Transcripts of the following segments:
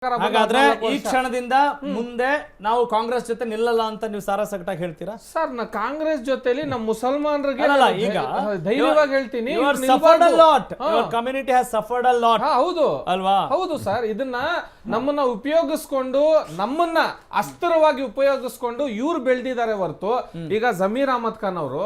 ಹಾಗಾದ್ರೆ ಈ ಕ್ಷಣದಿಂದ ಮುಂದೆ ನಾವು ಕಾಂಗ್ರೆಸ್ ಜೊತೆ ನಿಲ್ಲಲ್ಲ ಅಂತ ನೀವು ಸಾರಾಸಗಟಾಗಿ ಹೇಳ್ತೀರಾ? ಸರ್ ನಾ ಕಾಂಗ್ರೆಸ್ ಜೊತೆಲಿ ನಮ್ಮ ಮುಸಲ್ಮಾನರಿಗೆ ಈಗ ಧೈರ್ಯವಾಗಿ ಹೇಳ್ತೀನಿ, community has suffered a lot. ಹೌದು ಅಲ್ವಾ? ಹೌದು ಸರ್. ಇದನ್ನ ನಮ್ಮನ್ನ ಉಪಯೋಗಿಸ್ಕೊಂಡು ನಮ್ಮನ್ನ ಅಸ್ತ್ರವಾಗಿ ಉಪಯೋಗಿಸ್ಕೊಂಡು ಇವ್ರು ಬೆಳೆದಿದ್ದಾರೆ ಹೊರತು ಈಗ ಜಮೀರ್ ಅಹಮದ್ ಖಾನ್ ಅವರು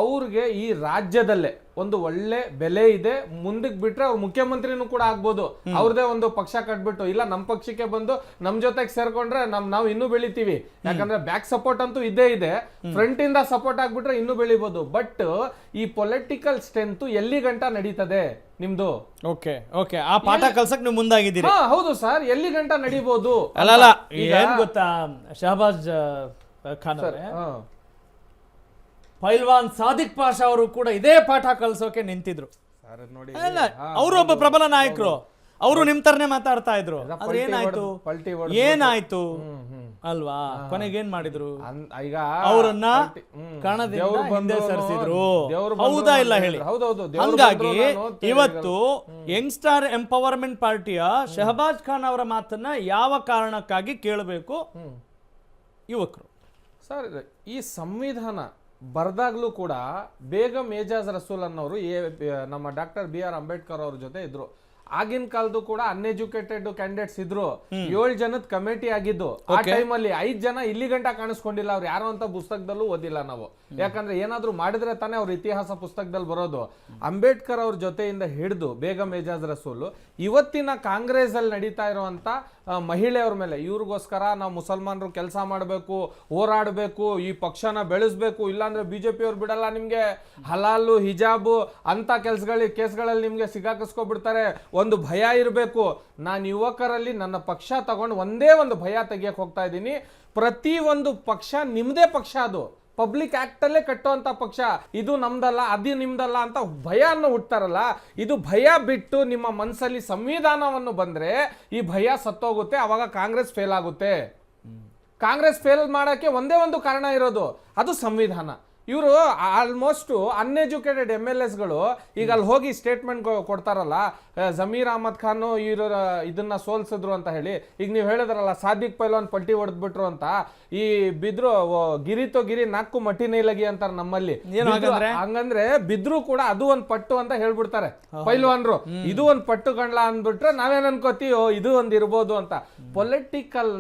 ಅವ್ರಿಗೆ ಈ ರಾಜ್ಯದಲ್ಲೇ ಒಂದು ಒಳ್ಳೆ ಬೆಲೆ ಇದೆ. ಮುಂದಕ್ಕೆ ಬಿಟ್ರೆ ಅವ್ರು ಮುಖ್ಯಮಂತ್ರಿನೂ ಕೂಡ ಆಗ್ಬೋದು. ಅವ್ರದೇ ಒಂದು ಪಕ್ಷ ಕಟ್ಬಿಟ್ಟು ಇಲ್ಲ ನಮ್ ಪಕ್ಷಕ್ಕೆ ಬಂದು ನಮ್ ಜೊತೆಗೆ ಸೇರ್ಕೊಂಡ್ರೆ ನಾವು ಇನ್ನೂ ಬೆಳಿತೀವಿ. ಯಾಕಂದ್ರೆ ಬ್ಯಾಕ್ ಸಪೋರ್ಟ್ ಅಂತೂ ಇದ್ದೇ ಇದೆ, ಫ್ರಂಟ್ ಇಂದ ಸಪೋರ್ಟ್ ಆಗ್ಬಿಟ್ರೆ ಇನ್ನೂ ಬೆಳಿಬಹುದು. ಬಟ್ ಈ ಪೊಲಿಟಿಕಲ್ ಸ್ಟ್ರೆಂತ್ ಎಲ್ಲಿ ಗಂಟ ನಡೀತದೆ ನಿಮ್ದು? ಓಕೆ ಓಕೆ, ಆ ಪಾಠ ಕಲ್ಸಕ್ ನೀವು ಮುಂದಾಗಿದ್ದೀರಿ. ಹೌದು ಸರ್, ಎಲ್ಲಿ ಗಂಟ ನಡೀಬಹುದು? ಅಲ್ಲ ಏನ್ ಗೊತ್ತಾ ಶಹಬಾಜ್ ಖಾನ್ ಅವರೇ, ಪೈಲ್ವಾನ್ ಸಾದಿಕ್ ಪಾಷಾ ಅವರು ಕೂಡ ಇದೇ ಪಾಠ ಕಲ್ಸೋಕೆ ನಿಂತಿದ್ರು. ಅವರು ಒಬ್ಬ ಪ್ರಬಲ ನಾಯಕರು, ಅವರು ನಿಮ್ ತರನೇ ಮಾತಾಡ್ತಾ ಇದ್ರು. ಏನಾಯ್ತು ಅಲ್ವಾ? ಕೊನೆಗೇನ್ ಮಾಡಿದ್ರು? ಈಗ ಅವರನ್ನ ಕಣದಿಂದ ಹಿಂದೆ ಸರಿಸಿದ್ರು. ಹೌದಾ ಇಲ್ಲ ಹೇಳಿ? ಹಂಗಾಗಿ ಇವತ್ತು ಯಂಗ್ಸ್ಟಾರ್ ಎಂಪವರ್ಮೆಂಟ್ ಪಾರ್ಟಿಯ ಶಹಬಾಜ್ ಖಾನ್ ಅವರ ಮಾತನ್ನ ಯಾವ ಕಾರಣಕ್ಕಾಗಿ ಕೇಳಬೇಕು ಯುವಕರು? ಸರ್, ಈ ಸಂವಿಧಾನ ಬರ್ದಾಗ್ಲೂ ಕೂಡ ಬೇಗಂ ಏಜಾಜ್ ರಸೂಲ್ ಅನ್ನೋರು ನಮ್ಮ ಡಾಕ್ಟರ್ BR ಅಂಬೇಡ್ಕರ್ ಅವ್ರ ಜೊತೆ ಇದ್ರು. ಆಗಿನ ಕಾಲದ್ದು ಕೂಡ ಅನ್ಎಜುಕೇಟೆಡ್ ಕ್ಯಾಂಡಿಡೇಟ್ಸ್ ಇದ್ರು. 7 ಜನದ ಕಮಿಟಿ ಆಗಿದ್ದು. ಆ ಟೈಮಲ್ಲಿ 5 ಜನ ಇಲ್ಲಿ ಗಂಟ ಕಾಣಿಸ್ಕೊಂಡಿಲ್ಲ. ಅವ್ರು ಯಾರೋ ಅಂತ ಪುಸ್ತಕದಲ್ಲೂ ಓದಿಲ್ಲ ನಾವು. ಯಾಕಂದ್ರೆ ಏನಾದ್ರು ಮಾಡಿದ್ರೆ ತಾನೇ ಅವ್ರ ಇತಿಹಾಸ ಪುಸ್ತಕದಲ್ಲಿ ಬರೋದು. ಅಂಬೇಡ್ಕರ್ ಅವ್ರ ಜೊತೆಯಿಂದ ಹಿಡಿದು ಬೇಗಂ ಏಜಾಜ್ ರಸೂಲ್ ಇವತ್ತಿನ ಕಾಂಗ್ರೆಸ್ ಅಲ್ಲಿ ನಡೀತಾ ಇರುವಂತ ಮಹಿಳೆಯವ್ರ ಮೇಲೆ ಇವ್ರಿಗೋಸ್ಕರ ನಾವು ಮುಸಲ್ಮಾನರು ಕೆಲಸ ಮಾಡಬೇಕು, ಹೋರಾಡಬೇಕು, ಈ ಪಕ್ಷನ ಬೆಳೆಸ್ಬೇಕು, ಇಲ್ಲಾಂದ್ರೆ ಬಿಜೆಪಿ ಅವ್ರು ಬಿಡಲ್ಲ, ನಿಮ್ಗೆ ಹಲಾಲು ಹಿಜಾಬು ಅಂತ ಕೇಸ್ಗಳಲ್ಲಿ ನಿಮ್ಗೆ ಸಿಗಾಕಿಸ್ಕೊಬಿಡ್ತಾರೆ, ಒಂದು ಭಯ ಇರಬೇಕು. ನಾನು ಯುವಕರಲ್ಲಿ ನನ್ನ ಪಕ್ಷ ತಗೊಂಡು ಒಂದೇ ಒಂದು ಭಯ ತೆಗಿಯಕ್ಕೆ ಹೋಗ್ತಾ ಇದ್ದೀನಿ. ಪ್ರತಿ ಒಂದು ಪಕ್ಷ ನಿಮ್ದೇ ಪಕ್ಷ, ಅದು ಪಬ್ಲಿಕ್ ಆಕ್ಟ್ ಅಲ್ಲೇ ಕಟ್ಟುವಂತ ಪಕ್ಷ, ಇದು ನಮ್ದಲ್ಲ ಅದು ನಿಮ್ದಲ್ಲ ಅಂತ ಭಯ ಅನ್ನೋ ಹುಡ್ತಾರಲ್ಲ, ಇದು ಭಯ ಬಿಟ್ಟು ನಿಮ್ಮ ಮನಸ್ಸಲ್ಲಿ ಸಂವಿಧಾನವನ್ನು ಬಂದ್ರೆ ಈ ಭಯ ಸತ್ತೋಗುತ್ತೆ. ಅವಾಗ ಕಾಂಗ್ರೆಸ್ ಫೇಲ್ ಆಗುತ್ತೆ. ಕಾಂಗ್ರೆಸ್ ಫೇಲ್ ಮಾಡಕ್ಕೆ ಒಂದೇ ಒಂದು ಕಾರಣ ಇರೋದು, ಅದು ಸಂವಿಧಾನ. ಇವರು ಆಲ್ಮೋಸ್ಟ್ ಅನ್ಎಜುಕೇಟೆಡ್ MLAsಗಳು ಈಗ ಅಲ್ಲಿ ಹೋಗಿ ಸ್ಟೇಟ್ಮೆಂಟ್ ಕೊಡ್ತಾರಲ್ಲ, ಜಮೀರ್ ಅಹಮದ್ ಖಾನ್ ಇದನ್ನ ಸೋಲ್ಸಿದ್ರು ಅಂತ ಹೇಳಿ. ಈಗ ನೀವು ಹೇಳಿದ್ರಲ್ಲ ಸಾದಿಕ್ ಪೈಲ್ವಾನ್ ಪಲ್ಟಿ ಹೊಡೆದ್ಬಿಟ್ರು ಅಂತ, ಈ ಬಿದ್ರು ಗಿರಿ ನಾಲ್ಕು ಮಟ್ಟಿ ನೈಲಗಿ ಅಂತಾರೆ ನಮ್ಮಲ್ಲಿ. ಹಂಗಂದ್ರೆ ಬಿದ್ರು ಕೂಡ ಅದು ಒಂದ್ ಪಟ್ಟು ಅಂತ ಹೇಳ್ಬಿಡ್ತಾರೆ ಪೈಲ್ವಾನ್ರು. ಇದು ಒಂದ್ ಪಟ್ಟು ಗಂಡ್ಲ ಅಂದ್ಬಿಟ್ರೆ ನಾವೇನ್ ಅನ್ಕೋತೀವೋ ಇದು ಒಂದ್ ಇರ್ಬೋದು ಅಂತ. ಪೊಲಿಟಿಕಲ್